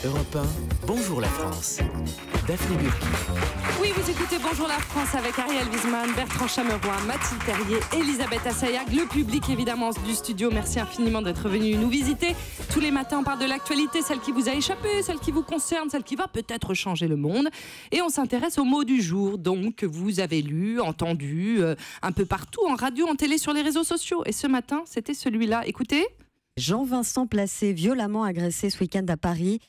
Europe 1, bonjour la France. Daphné Burki. Oui, vous écoutez Bonjour la France avec Ariel Wiesman, Bertrand Chameroy, Mathilde Terrier, Elisabeth Assayag, le public évidemment du studio. Merci infiniment d'être venu nous visiter. Tous les matins, on parle de l'actualité, celle qui vous a échappé, celle qui vous concerne, celle qui va peut-être changer le monde. Et on s'intéresse aux mots du jour, donc, que vous avez lus, entendus, un peu partout, en radio, en télé, sur les réseaux sociaux. Et ce matin, c'était celui-là. Écoutez. Jean-Vincent Placé, violemment agressé ce week-end à Paris.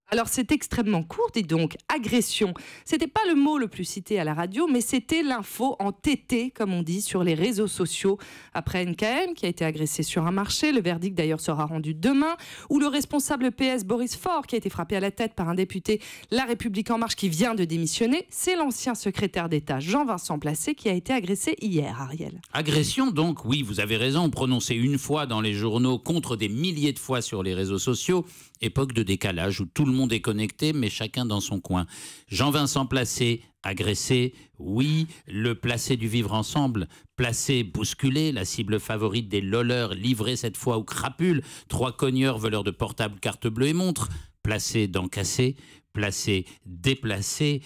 Alors c'est extrêmement court, dis donc, agression. C'était pas le mot le plus cité à la radio, mais c'était l'info en TT, comme on dit, sur les réseaux sociaux. Après NKM, qui a été agressé sur un marché, le verdict d'ailleurs sera rendu demain, ou le responsable PS Boris Faure, qui a été frappé à la tête par un député La République En Marche qui vient de démissionner, c'est l'ancien secrétaire d'État Jean-Vincent Placé qui a été agressé hier, Ariel. Agression donc, oui, vous avez raison, prononcée une fois dans les journaux contre des milliers de fois sur les réseaux sociaux. Époque de décalage où tout le monde est connecté, mais chacun dans son coin. Jean-Vincent Placé, agressé, oui. Le Placé du vivre ensemble, Placé bousculé, la cible favorite des loleurs, livré cette fois aux crapules. 3 cogneurs voleurs de portables, carte bleue et montre. Placé dents cassées, Placé déplacé,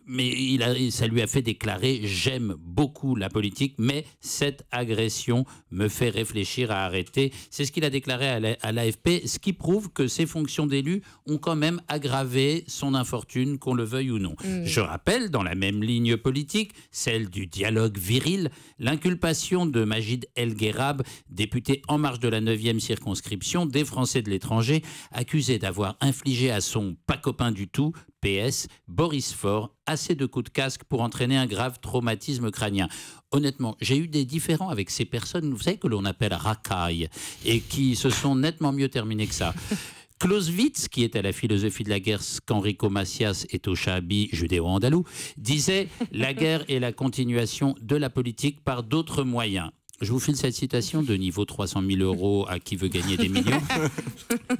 mais ça lui a fait déclarer « J'aime beaucoup la politique, mais cette agression me fait réfléchir à arrêter ». C'est ce qu'il a déclaré à l'AFP, ce qui prouve que ses fonctions d'élu ont quand même aggravé son infortune, qu'on le veuille ou non. Je rappelle, dans la même ligne politique, celle du dialogue viril, l'inculpation de Majid El Guerrab, député En Marche de la 9e circonscription, des Français de l'étranger, accusé d'avoir infligé à son pas copain du tout, PS, Boris Faure, assez de coups de casque pour entraîner un grave traumatisme crânien. Honnêtement, j'ai eu des différends avec ces personnes, vous savez, que l'on appelle racailles, et qui se sont nettement mieux terminés que ça. Clausewitz, qui est à la philosophie de la guerre qu'Enrico Macias est au Chaabi judéo-andalou, disait « La guerre est la continuation de la politique par d'autres moyens ». Je vous file cette citation de niveau 300 000 € à qui veut gagner des millions.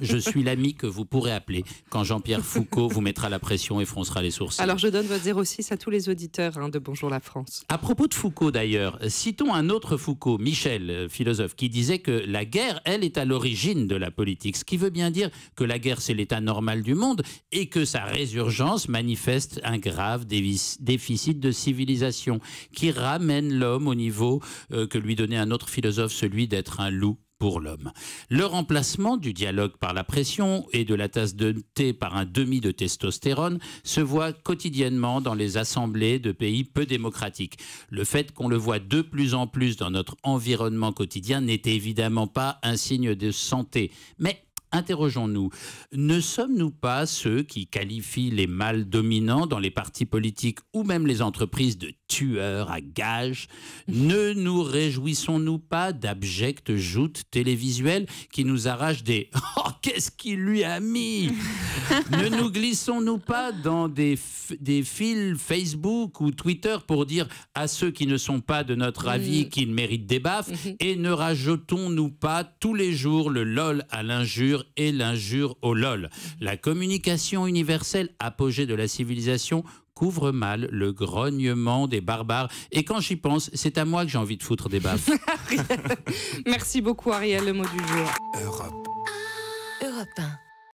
Je suis l'ami que vous pourrez appeler quand Jean-Pierre Foucault vous mettra la pression et froncera les sourcils. Alors je donne votre 06 à tous les auditeurs de Bonjour la France. À propos de Foucault d'ailleurs, citons un autre Foucault, Michel, philosophe, qui disait que la guerre, elle, est à l'origine de la politique. Ce qui veut bien dire que la guerre, c'est l'état normal du monde et que sa résurgence manifeste un grave déficit de civilisation qui ramène l'homme au niveau que lui donnait un autre philosophe, celui d'être un loup pour l'homme. Le remplacement du dialogue par la pression et de la tasse de thé par un demi de testostérone se voit quotidiennement dans les assemblées de pays peu démocratiques. Le fait qu'on le voit de plus en plus dans notre environnement quotidien n'est évidemment pas un signe de santé, mais interrogeons-nous, ne sommes-nous pas ceux qui qualifient les mâles dominants dans les partis politiques ou même les entreprises de tueurs à gages? Ne nous réjouissons-nous pas d'abjectes joutes télévisuelles qui nous arrachent des « Oh, qu'est-ce qu'il lui a mis ?» Ne nous glissons-nous pas dans des fils Facebook ou Twitter pour dire à ceux qui ne sont pas de notre avis qu'ils méritent des baffes? Et ne rajoutons-nous pas tous les jours le lol à l'injure et l'injure au lol? La communication universelle, apogée de la civilisation, couvre mal le grognement des barbares. Et quand j'y pense, c'est à moi que j'ai envie de foutre des baffes. Merci beaucoup Ariel, le mot du jour. Europe 1.